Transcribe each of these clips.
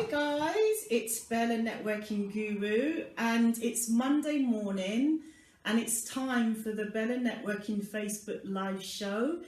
Hi guys, it's BellaNetworking Guru and it's Monday morning and it's time for the BellaNetworking Facebook Live show.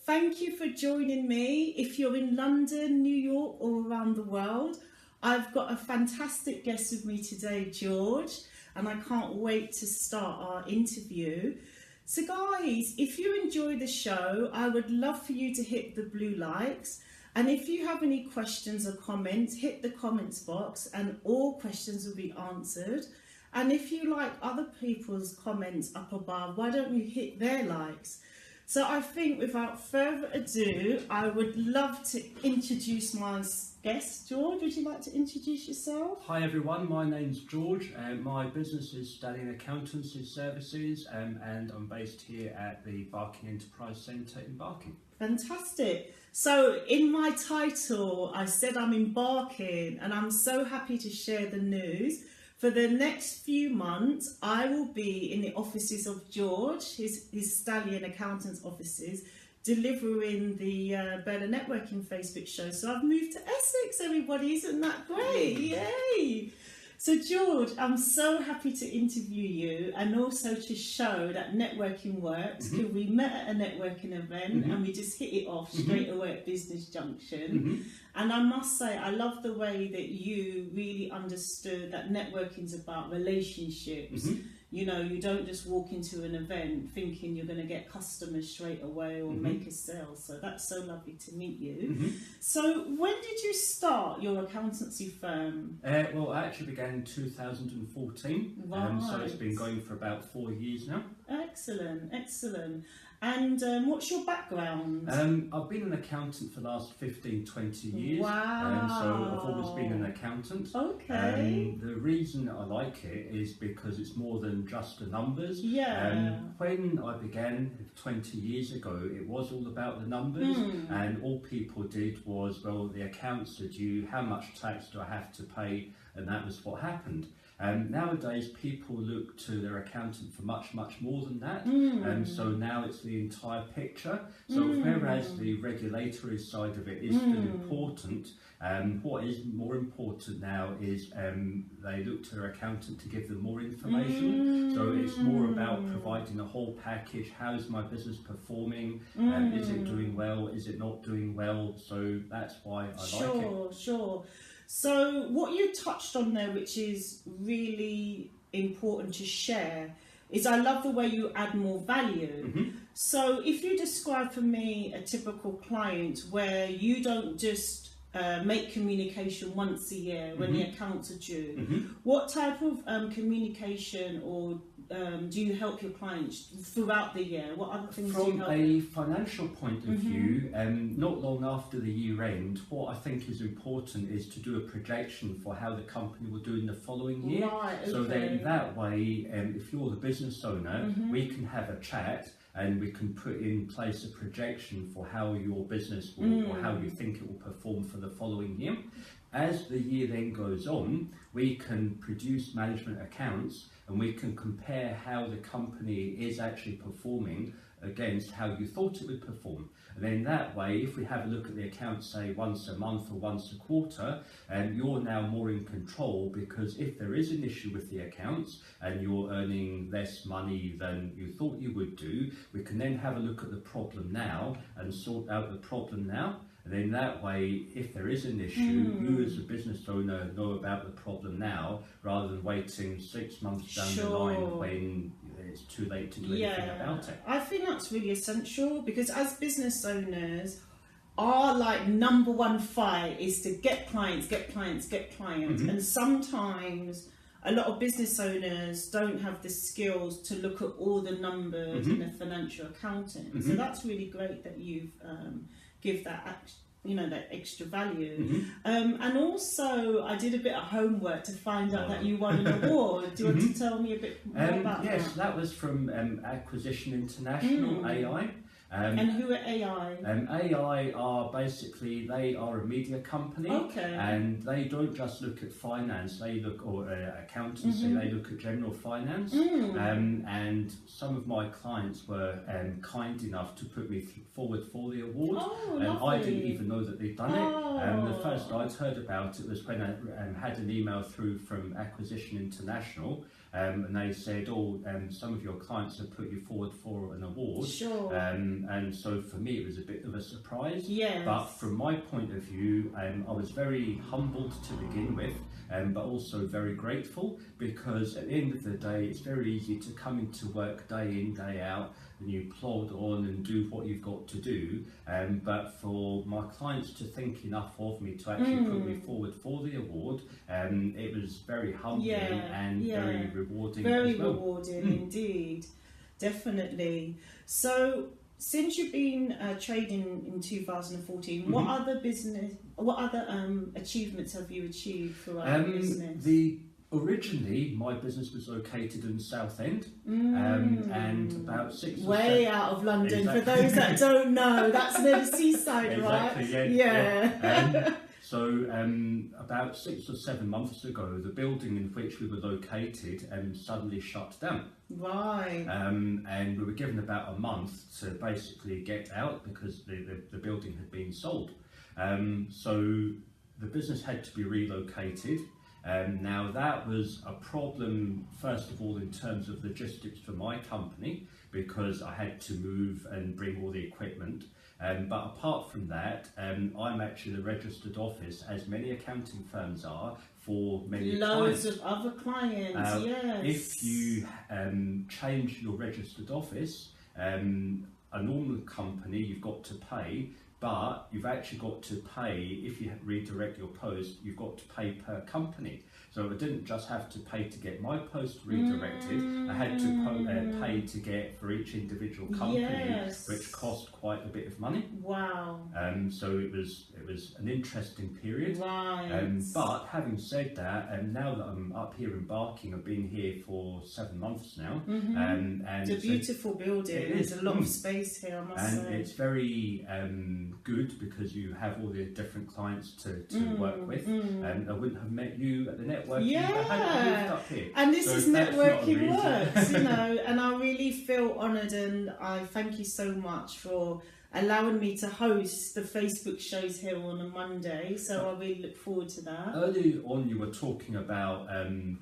Thank you for joining me. If you're in London, New York or around the world, I've got a fantastic guest with me today, George, and I can't wait to start our interview. So guys, if you enjoy the show, I would love for you to hit the blue likes. And if you have any questions or comments, hit the comments box and all questions will be answered. And if you like other people's comments up above, why don't you hit their likes? So I think without further ado, I would love to introduce my guest. George, would you like to introduce yourself? Hi everyone, my name's George. My business is Stallion Accountancy Services and I'm based here at the Barking Enterprise Centre in Barking. Fantastic. So in my title, I said I'm embarking and I'm so happy to share the news. For the next few months, I will be in the offices of George, his Stallion Accountants offices, delivering the BellaNetworking Facebook show. So I've moved to Essex, everybody. Isn't that great? Yay! So George, I'm so happy to interview you and also to show that networking works. Because we met at a networking event and we just hit it off straight away at Business Junction. And I must say, I love the way that you really understood that networking is about relationships. You know, you don't just walk into an event thinking you're going to get customers straight away or make a sale. So that's so lovely to meet you. So when did you start your accountancy firm? Well, I actually began in 2014, so it's been going for about 4 years now. Excellent, excellent. And what's your background? I've been an accountant for the last 15-20 years. Wow. So I've always been an accountant. Okay. The reason I like it is because it's more than just the numbers. Yeah. When I began 20 years ago, it was all about the numbers, and all people did was, well, the accounts are due, how much tax do I have to pay, and that was what happened. Nowadays, people look to their accountant for much, much more than that. So now it's the entire picture. So whereas the regulatory side of it is still important, what is more important now is they look to their accountant to give them more information. So it's more about providing a whole package. How is my business performing? Is it doing well? Is it not doing well? So that's why I like it. Sure. So what you touched on there, which is really important to share, is I love the way you add more value. So if you describe for me a typical client where you don't just make communication once a year when the accounts are due, what type of communication or do you help your clients throughout the year? What other things do you help? From a financial point of view, not long after the year end, what I think is important is to do a projection for how the company will do in the following year. Right, okay. So then that way, if you're the business owner, we can have a chat and we can put in place a projection for how your business will, or how you think it will perform for the following year. As the year then goes on, we can produce management accounts and we can compare how the company is actually performing against how you thought it would perform. And then that way, if we have a look at the accounts, say once a month or once a quarter, you're now more in control, because if there is an issue with the accounts and you're earning less money than you thought you would do, we can then have a look at the problem now and sort out the problem now. And then that way, if there is an issue, you as a business owner know about the problem now, rather than waiting 6 months down the line when it's too late to do anything about it. I think that's really essential, because as business owners, our number one fight is to get clients. And sometimes a lot of business owners don't have the skills to look at all the numbers in the financial accounting. So that's really great that you've give that, that extra value. And also I did a bit of homework to find out that you won an award. Do you want to tell me a bit more about that? Yes, that was from Acquisition International, AI. And who are AI? AI are basically, they are a media company, and they don't just look at finance, they look, or accountancy, they look at general finance. And some of my clients were kind enough to put me forward for the award. I didn't even know that they'd done it. The first I'd heard about it was when I had an email through from Acquisition International, and they said, some of your clients have put you forward for an award. And so for me it was a bit of a surprise. But from my point of view, I was very humbled to begin with, but also very grateful, because at the end of the day it's very easy to come into work day in, day out, and you plod on and do what you've got to do, but for my clients to think enough of me to actually put me forward for the award, it was very humbling and very rewarding. Very as well. rewarding indeed, definitely. So since you've been trading in 2014, what other achievements have you achieved throughout your business? Originally, my business was located in Southend, and about 6 or way out of London. For those that don't know, that's near the seaside, right? So about 6 or 7 months ago, the building in which we were located suddenly shut down. And we were given about a month to basically get out, because the building had been sold. So the business had to be relocated. Now that was a problem, first of all, in terms of logistics for my company, because I had to move and bring all the equipment. But apart from that, I'm actually the registered office, as many accounting firms are, for many loads clients. of other clients. If you change your registered office, a normal company you've got to pay, but you've actually got to pay, if you redirect your post, you've got to pay per company. So I didn't just have to pay to get my post redirected, I had to pay to get for each individual company, which cost quite a bit of money. So it was an interesting period. But having said that, now that I'm up here embarking, I've been here for 7 months now. And it's a beautiful building. There's a lot of space here, I must say. And it's very good, because you have all the different clients to work with. And I wouldn't have met you at the networking if I hadn't moved up here. And this is networking works, and I really feel honoured, and I thank you so much for allowing me to host the Facebook shows here on a Monday, so I really look forward to that. Early on you were talking about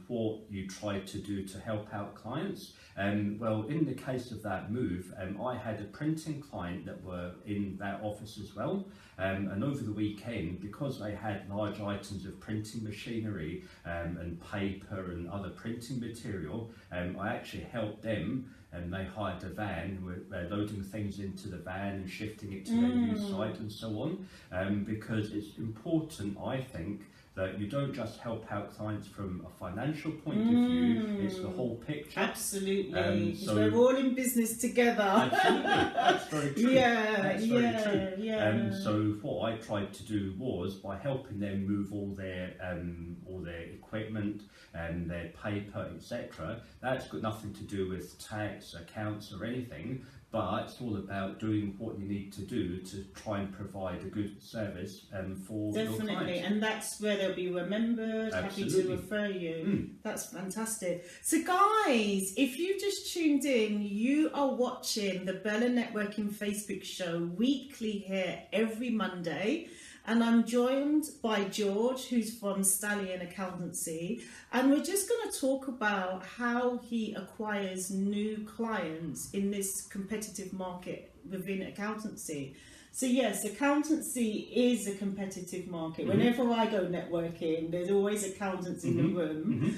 what you tried to do to help out clients. Well, in the case of that move, I had a printing client that were in that office as well, and over the weekend, because they had large items of printing machinery and paper and other printing material, I actually helped them. And they hired a van, we're loading things into the van and shifting it to their new site and so on, because it's important, I think, that you don't just help out clients from a financial point of view, it's the whole picture. Absolutely, so we're all in business together. Absolutely, that's very true. That's very true. So what I tried to do was, by helping them move all their equipment and their paper, etc., that's got nothing to do with tax, accounts or anything, but it's all about doing what you need to do to try and provide a good service for your clients. And that's where they'll be remembered. Absolutely. Happy to refer you. That's fantastic. So guys, if you've just tuned in, you are watching the Bella Networking Facebook show weekly here every Monday. And I'm joined by George, who's from Stallion Accountancy, and we're just going to talk about how he acquires new clients in this competitive market within accountancy. So yes, accountancy is a competitive market. Whenever I go networking, there's always accountants in the room.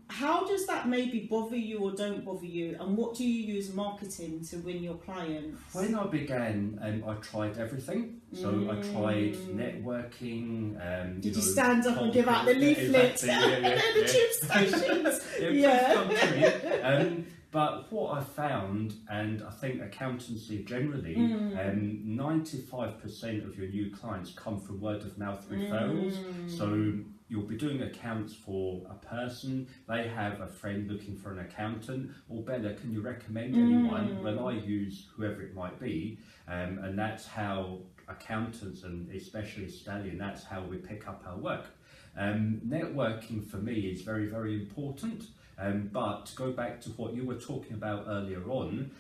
How does that maybe bother you or don't bother you? And what do you use marketing to win your clients? When I began, I tried everything. So I tried networking. Did you stand up and give out the leaflets? The tube stations. But what I found, and I think accountancy generally, 95% of your new clients come from word of mouth referrals. So you'll be doing accounts for a person, they have a friend looking for an accountant, or Bella, can you recommend anyone? Well, I use whoever it might be, and that's how accountants, and especially Stallion, that's how we pick up our work. Networking for me is very, very important. But to go back to what you were talking about earlier on,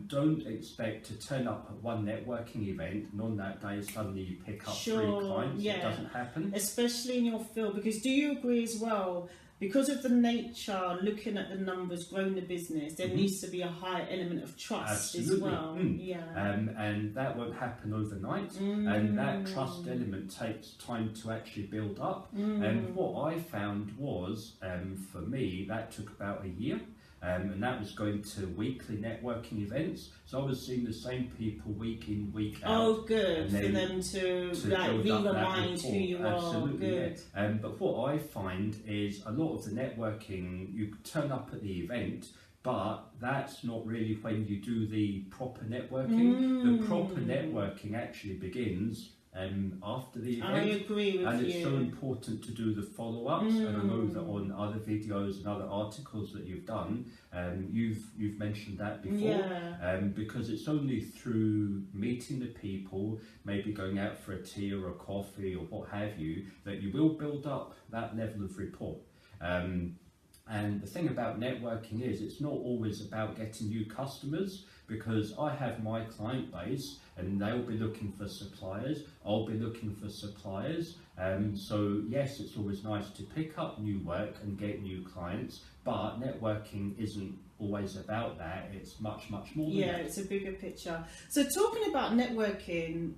don't expect to turn up at one networking event and on that day suddenly you pick up 3 clients. Yeah. It doesn't happen. Especially in your field, because do you agree as well, because of the nature, looking at the numbers, growing the business, there needs to be a high element of trust as well. Yeah. And that won't happen overnight, and that trust element takes time to actually build up. And what I found was, for me, that took about a year. And that was going to weekly networking events, so I was seeing the same people week in, week out. Oh, good, for them to like re-remind who you Absolutely, are. Good. Yeah. But what I find is a lot of the networking, you turn up at the event, but that's not really when you do the proper networking. The proper networking actually begins after the event. I agree with and you. It's so important to do the follow-ups, and I know that on other videos and other articles that you've done, you've mentioned that before. Because it's only through meeting the people, maybe going out for a tea or a coffee or what have you, that you will build up that level of rapport. And the thing about networking is it's not always about getting new customers, because I have my client base and they'll be looking for suppliers, I'll be looking for suppliers. So yes, it's always nice to pick up new work and get new clients, but networking isn't always about that. It's much, much more than that. Yeah, it's a bigger picture. So talking about networking,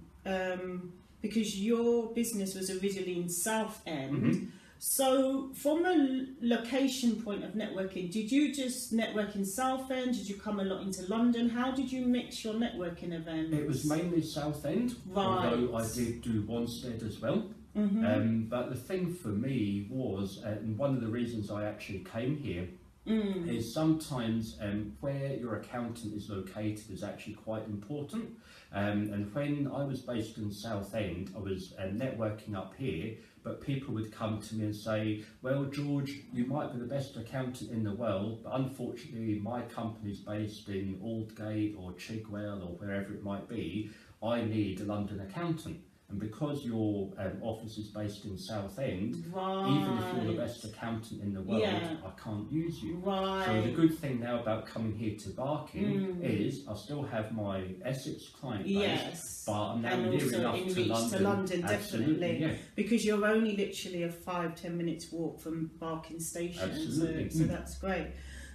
because your business was originally in Southend, so from a location point of networking, did you just network in Southend? Did you come a lot into London? How did you mix your networking events? It was mainly Southend, although I did do Wanstead as well. But the thing for me was, and one of the reasons I actually came here, is sometimes where your accountant is located is actually quite important. And when I was based in Southend, I was networking up here, but people would come to me and say, well, George, you might be the best accountant in the world, but unfortunately my company's based in Aldgate or Chigwell or wherever it might be. I need a London accountant. And because your office is based in Southend, even if you're the best accountant in the world, I can't use you. So the good thing now about coming here to Barking is I still have my Essex client base, but I'm now near enough to London. Definitely, because you're only literally a 5-10 minutes walk from Barking Station. So that's great.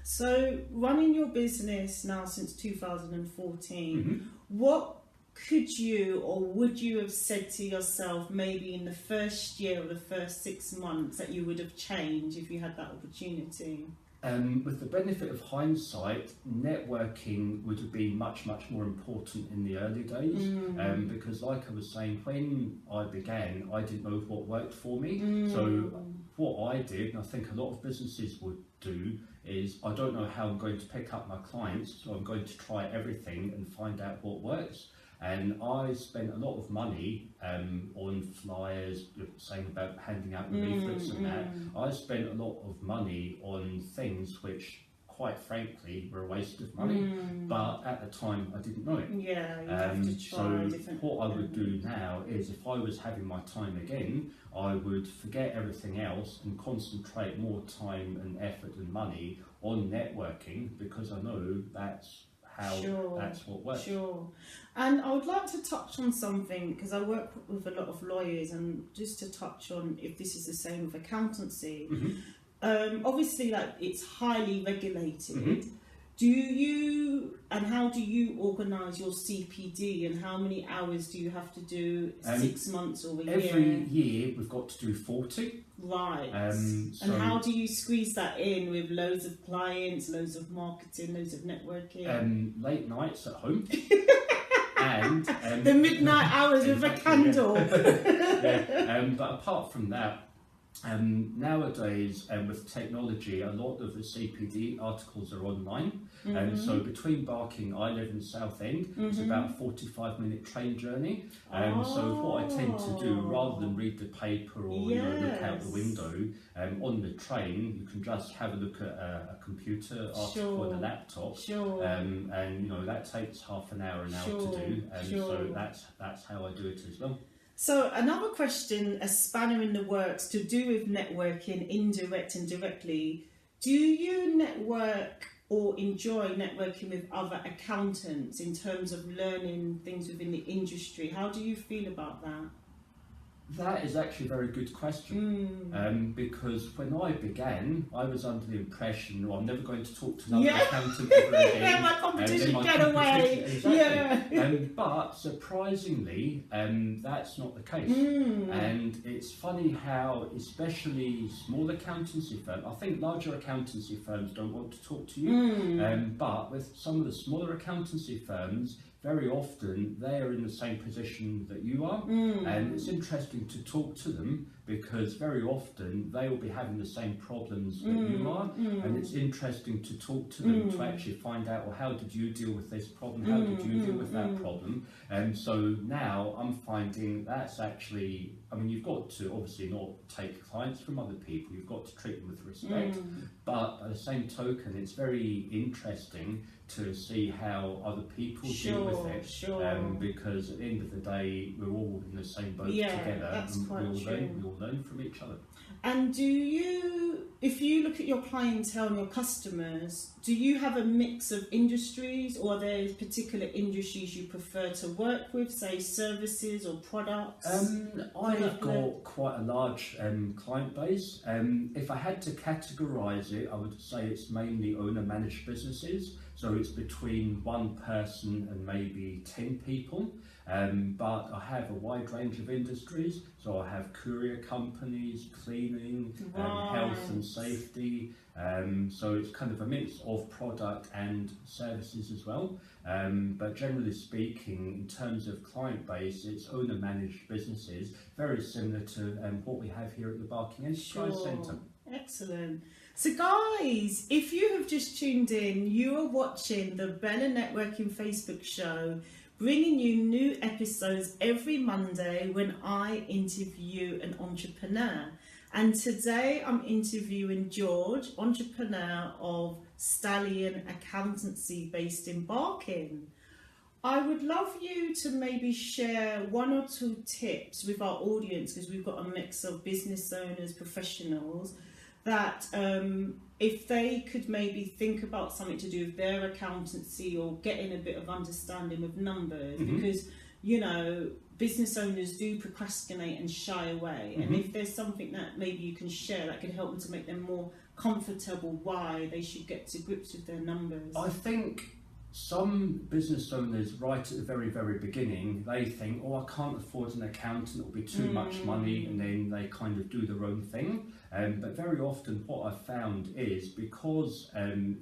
So running your business now since 2014, what could you or would you have said to yourself maybe in the first year or the first 6 months that you would have changed if you had that opportunity? With the benefit of hindsight, networking would have been much, much more important in the early days, because like I was saying, when I began, I didn't know what worked for me. So what I did, and I think a lot of businesses would do, is I don't know how I'm going to pick up my clients, so I'm going to try everything and find out what works. And I spent a lot of money on flyers, saying about handing out the leaflets and that. I spent a lot of money on things which, quite frankly, were a waste of money. But at the time, I didn't know it. Yeah, you have to try different. So what I would do now is, if I was having my time again, I would forget everything else and concentrate more time and effort and money on networking, because I know that's what works. And I would like to touch on something, because I work with a lot of lawyers, and just to touch on if this is the same with accountancy. Obviously, like, it's highly regulated. Do you, and how do you organise your CPD, and how many hours do you have to do, 6 months or a year? Every year we've got to do 40. Right. And how do you squeeze that in with loads of clients, loads of marketing, loads of networking? Late nights at home. And the midnight hours with a candle. But apart from that, Nowadays, with technology, a lot of the CPD articles are online. And so between Barking, I live in Southend, it's about a 45-minute train journey. So what I tend to do, rather than read the paper or look out the window, on the train, you can just have a look at a computer article on a laptop. And that takes half an hour now to do. So that's how I do it as well. So another question, a spanner in the works to do with networking, indirect and directly. Do you network or enjoy networking with other accountants in terms of learning things within the industry? How do you feel about that? That is actually a very good question, because when I began, I was under the impression, I'm never going to talk to another accountant ever again. Let my competition get away. Exactly. But surprisingly, that's not the case. And it's funny how, especially small accountancy firms, I think larger accountancy firms don't want to talk to you, but with some of the smaller accountancy firms, very often they are in the same position that you are, and it's interesting to talk to them because very often they will be having the same problems that you are, and it's interesting to talk to them to actually find out, well, how did you deal with this problem? How did you deal with that problem? And so now I'm finding that's actually, I mean, you've got to obviously not take clients from other people, you've got to treat them with respect, but by the same token, it's very interesting to see how other people deal with it, because at the end of the day, we're all in the same boat together, and we all learn from each other. And do you, if you look at your clientele and your customers, do you have a mix of industries, or are there particular industries you prefer to work with, say services or products? I've got quite a large client base. If I had to categorise it, I would say it's mainly owner-managed businesses. So it's between one person and maybe 10 people. But I have a wide range of industries. So I have courier companies, cleaning, health and safety. So it's kind of a mix of product and services as well. But generally speaking, in terms of client base, it's owner-managed businesses, very similar to what we have here at the Barking Enterprise Centre. Excellent. So guys, if you have just tuned in, you are watching the BellaNetworking Facebook show, bringing you new episodes every Monday when I interview an entrepreneur. And today I'm interviewing George, entrepreneur of Stallion Accountancy based in Barking. I would love you to maybe share one or two tips with our audience, because we've got a mix of business owners, professionals, that if they could maybe think about something to do with their accountancy or getting a bit of understanding with numbers, because, you know, business owners do procrastinate and shy away. And if there's something that maybe you can share that could help them to make them more comfortable why they should get to grips with their numbers. I think some business owners, right at the very, very beginning, they think, oh, I can't afford an accountant, it'll be too much money, and then they kind of do their own thing. But very often what I've found is, because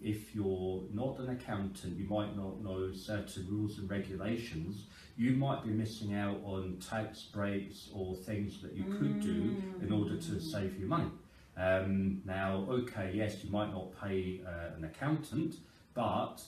if you're not an accountant, you might not know certain rules and regulations, you might be missing out on tax breaks or things that you could do in order to save you money. Now, okay, yes, you might not pay an accountant, but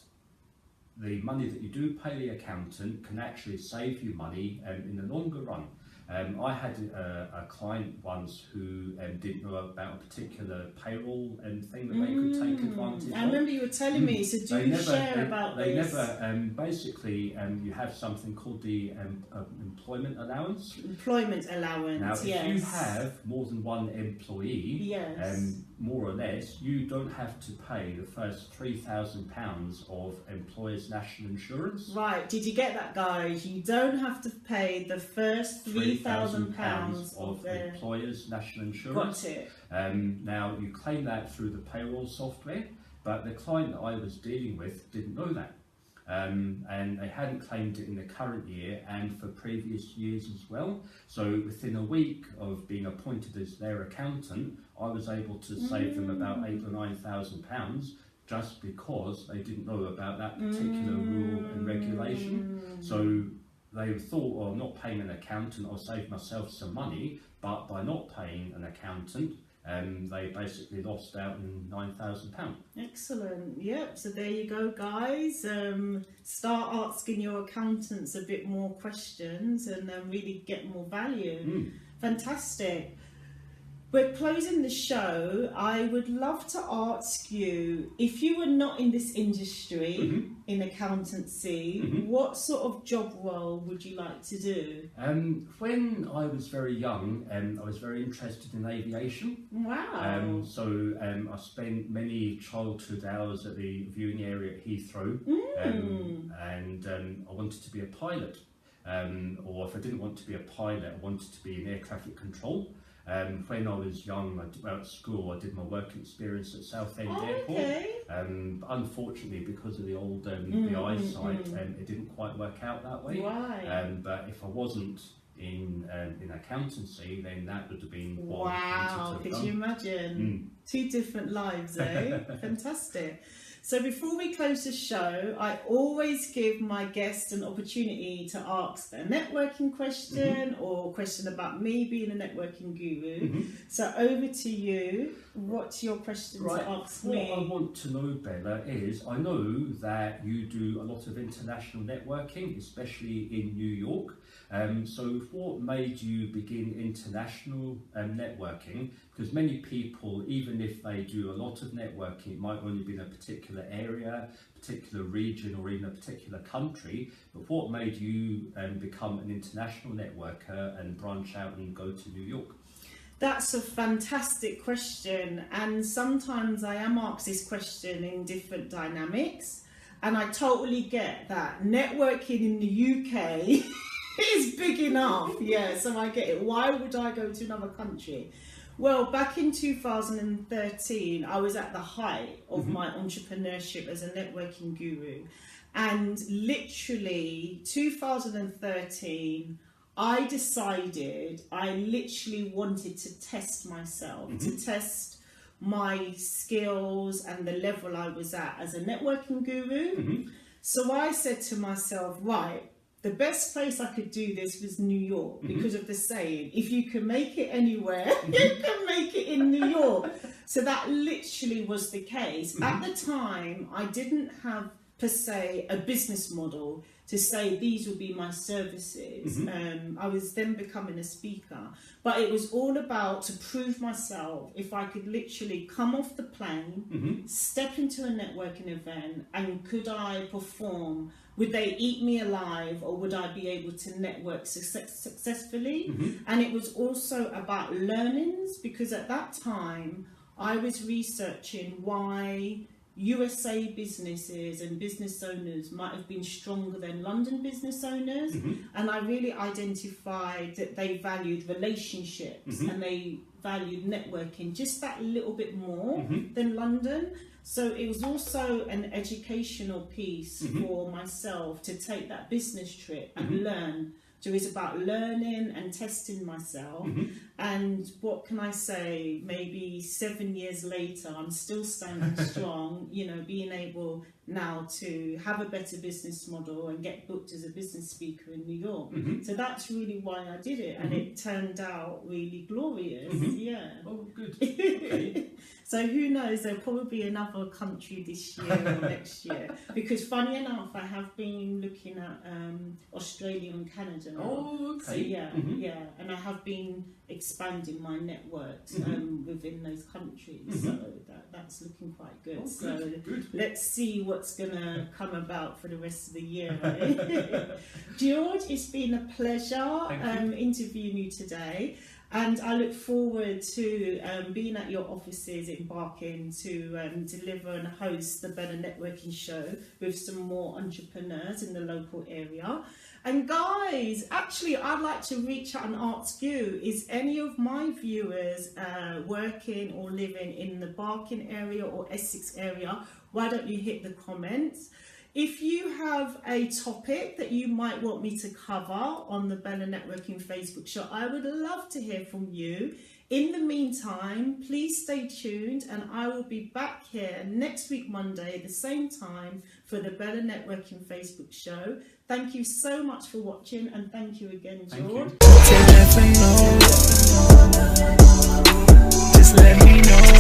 the money that you do pay the accountant can actually save you money in the longer run. I had a client once who didn't know about a particular payroll thing that they could take advantage of. I remember you were telling me, so do you share about this? Basically, you have something called the employment allowance. Employment allowance, now, if you have more than one employee, more or less, you don't have to pay the first £3,000 of employers' national insurance. Right, did you get that, guys? You don't have to pay the first £3,000 of employers' national insurance. Got it. Now, you claim that through the payroll software, but the client that I was dealing with didn't know that. And they hadn't claimed it in the current year and for previous years as well. So within a week of being appointed as their accountant, I was able to save them about £8,000 or £9,000 just because they didn't know about that particular rule and regulation. So they thought, well, I'm not paying an accountant, I'll save myself some money. but by not paying an accountant, they basically lost out on £9,000. Excellent. Yep. So there you go, guys. Start asking your accountants a bit more questions and then really get more value. Fantastic. We're closing the show. I would love to ask you, if you were not in this industry, in accountancy, what sort of job role would you like to do? When I was very young, I was very interested in aviation. Wow. So I spent many childhood hours at the viewing area at Heathrow, and I wanted to be a pilot. Or if I didn't want to be a pilot, I wanted to be in air traffic control. When I was young, at school, I did my work experience at Southend Airport. Okay. Unfortunately, because of the old the eyesight, it didn't quite work out that way. Right. But if I wasn't in accountancy, then that would have been what I Wow, wanted to could have you done. imagine? Two different lives, eh? Fantastic. So before we close the show, I always give my guests an opportunity to ask a networking question or a question about me being a networking guru. So over to you. What's your question to ask me? What I want to know, Bella, is I know that you do a lot of international networking, especially in New York. So what made you begin international networking? Because many people, even if they do a lot of networking, it might only be in a particular area, particular region, or even a particular country. But what made you become an international networker and branch out and go to New York? That's a fantastic question, and sometimes I am asked this question in different dynamics, and I totally get that networking in the UK is big enough. Yeah, so I get it. Why would I go to another country? Well, back in 2013, I was at the height of my entrepreneurship as a networking guru, and literally 2013, I decided I literally wanted to test myself, to test my skills and the level I was at as a networking guru. So I said to myself, right, the best place I could do this was New York, because of the saying, if you can make it anywhere, you can make it in New York. So that literally was the case. At the time, I didn't have, per se, a business model to say these will be my services. I was then becoming a speaker, but it was all about to prove myself if I could literally come off the plane, step into a networking event, and could I perform? Would they eat me alive, or would I be able to network successfully? And it was also about learnings, because at that time I was researching why USA businesses and business owners might have been stronger than London business owners, and I really identified that they valued relationships and they valued networking just that little bit more than London. So it was also an educational piece for myself to take that business trip and learn. So it's about learning and testing myself. And what can I say, maybe 7 years later, I'm still standing strong, you know, being able now to have a better business model and get booked as a business speaker in New York. So that's really why I did it, and it turned out really glorious. Yeah. Oh, good. Okay. So who knows, there'll probably be another country this year or next year, because funny enough, I have been looking at Australia and Canada now. Oh, okay. So yeah, and I have been expanding my networks within those countries, so that's looking quite good. Oh, so good. Let's see what's gonna come about for the rest of the year. Right? George, it's been a pleasure interviewing you today. And I look forward to being at your offices in Barking to deliver and host the BellaNetworking show with some more entrepreneurs in the local area. And guys, actually, I'd like to reach out and ask you, is any of my viewers working or living in the Barking area or Essex area? Why don't you hit the comments? If you have a topic that you might want me to cover on the BellaNetworking Facebook show, I would love to hear from you. In the meantime, please stay tuned, and I will be back here next week, Monday, the same time, for the BellaNetworking Facebook show. Thank you so much for watching, and thank you again, George. Thank you. Just let me know.